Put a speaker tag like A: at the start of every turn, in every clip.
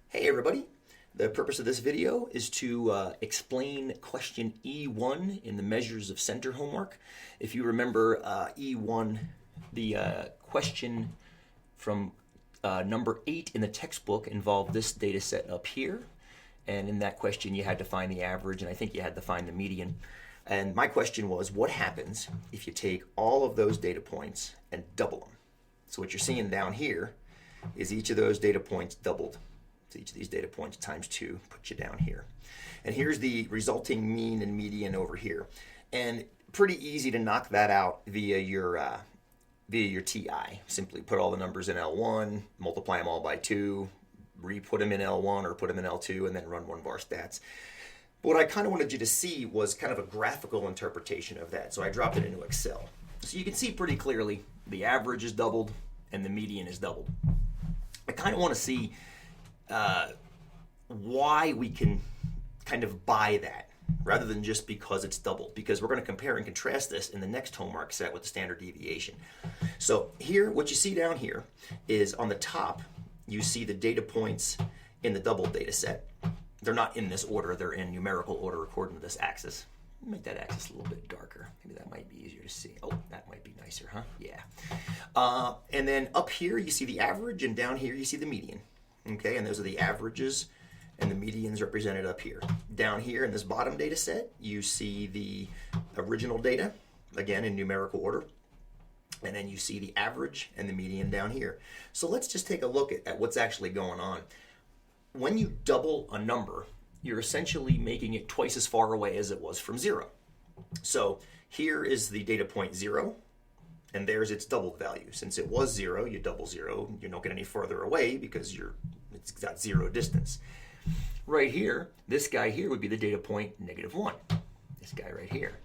A: Hey everybody! The purpose of this video is to explain question E1 in the Measures of Center homework. If you remember E1, the question from number 8 in the textbook involved this data set up here. And in that question you had to find the average, and I think you had to find the median. And my question was, what happens if you take all of those data points and double them? So what you're seeing down here is each of those data points doubled. So each of these data points times 2 puts you down here. And here's the resulting mean and median over here. And pretty easy to knock that out via your TI. Simply put all the numbers in L1, multiply them all by 2, re-put them in L1 or put them in L2, and then run one var stats. But what I kind of wanted you to see was kind of a graphical interpretation of that. So I dropped it into Excel. So you can see pretty clearly the average is doubled and the median is doubled. I kind of want to see why we can kind of buy that rather than just because it's doubled, because we're going to compare and contrast this in the next homework set with the standard deviation. So here, what you see down here is on the top, you see the data points in the double data set. They're not in this order, they're in numerical order according to this axis. Make that axis a little bit darker. Maybe that might be easier to see. Oh, that might be nicer, huh? Yeah. And then up here you see the average, and down here you see the median. Okay, and those are the averages and the medians represented up here. Down here in this bottom data set, you see the original data, again in numerical order. And then you see the average and the median down here. So let's just take a look at what's actually going on. When you double a number, you're essentially making it twice as far away as it was from 0. So here is the data point 0. And there's its doubled value. Since it was 0, you double 0, you don't get any further away because it's got 0 distance. Right here, this guy here would be the data point -1. This guy right here.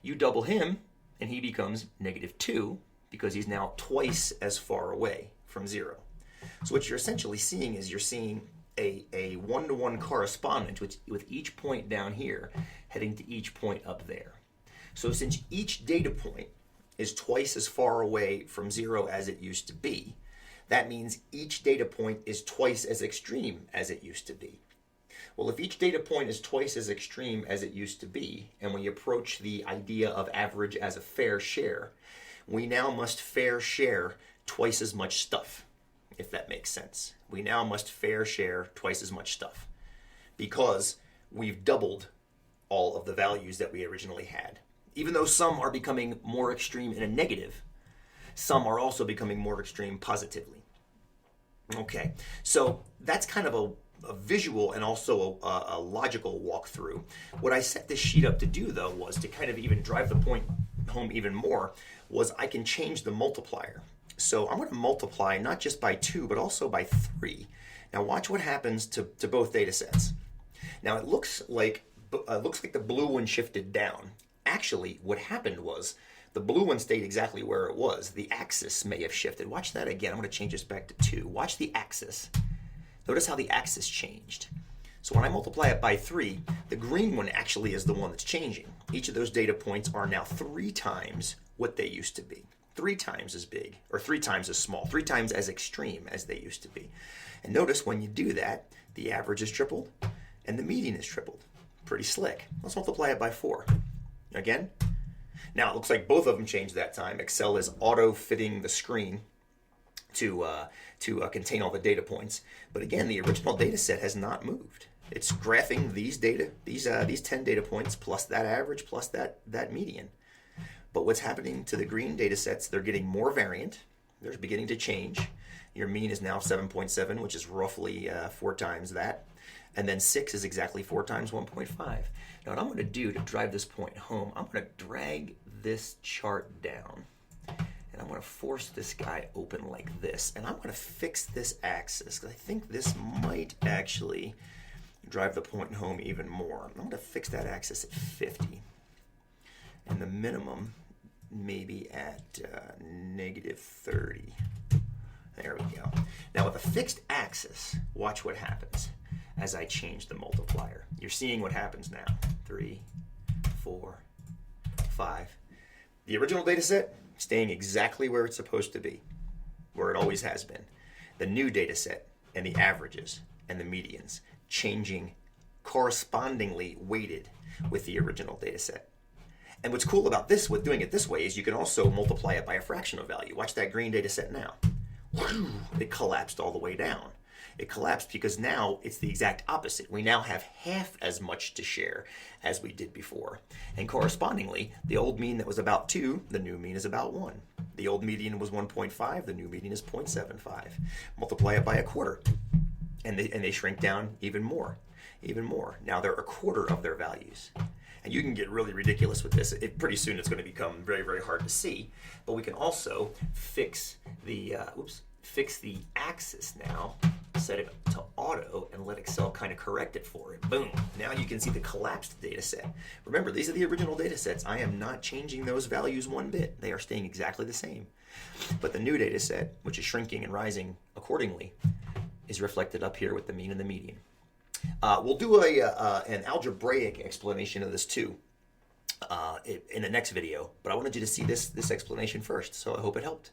A: You double him, and he becomes -2 because he's now twice as far away from 0. So what you're essentially seeing is you're seeing a one-to-one correspondence with each point down here heading to each point up there. So since each data point is twice as far away from 0 as it used to be, that means each data point is twice as extreme as it used to be. Well, if each data point is twice as extreme as it used to be, and we approach the idea of average as a fair share, we now must fair share twice as much stuff, if that makes sense. We now must fair share twice as much stuff because we've doubled all of the values that we originally had. Even though some are becoming more extreme in a negative, some are also becoming more extreme positively. Okay, so that's kind of a visual and also a logical walkthrough. What I set this sheet up to do, though, was to kind of even drive the point home even more, was I can change the multiplier. So I'm going to multiply not just by 2, but also by 3. Now watch what happens to both data sets. Now it looks like the blue one shifted down. Actually, what happened was the blue one stayed exactly where it was. The axis may have shifted. Watch that again. I'm going to change this back to 2. Watch the axis. Notice how the axis changed. So when I multiply it by 3, the green one actually is the one that's changing. Each of those data points are now 3 times what they used to be. 3 times as big, or 3 times as small, 3 times as extreme as they used to be. And notice when you do that, the average is tripled and the median is tripled. Pretty slick. Let's multiply it by 4. Again. Now it looks like both of them changed that time. Excel is auto-fitting the screen to contain all the data points. But again, the original data set has not moved. It's graphing these 10 data points plus that average plus that median. But what's happening to the green data sets, they're getting more variant. They're beginning to change. Your mean is now 7.7, which is roughly 4 times that. And then 6 is exactly 4 times 1.5. Now what I'm going to do to drive this point home, I'm going to drag this chart down. And I'm going to force this guy open like this. And I'm going to fix this axis, because I think this might actually drive the point home even more. I'm going to fix that axis at 50. And the minimum maybe at -30. There we go. Now with a fixed axis, watch what happens as I change the multiplier. You're seeing what happens now. 3, 4, 5. The original data set staying exactly where it's supposed to be, where it always has been. The new data set and the averages and the medians changing correspondingly weighted with the original data set. And what's cool about this, with doing it this way, is you can also multiply it by a fractional value. Watch that green data set now. It collapsed all the way down. It collapsed because now it's the exact opposite. We now have half as much to share as we did before. And correspondingly, the old mean that was about 2, the new mean is about 1. The old median was 1.5, the new median is 0.75. Multiply it by a quarter, and they shrink down even more. Now they're a quarter of their values. And you can get really ridiculous with this. Pretty soon it's going to become very, very hard to see. But we can also fix the axis now, set it to auto, and let Excel kind of correct it for it. Boom. Now you can see the collapsed data set. Remember, these are the original data sets. I am not changing those values one bit. They are staying exactly the same. But the new data set, which is shrinking and rising accordingly, is reflected up here with the mean and the median. We'll do an algebraic explanation of this too in the next video, but I wanted you to see this explanation first, so I hope it helped.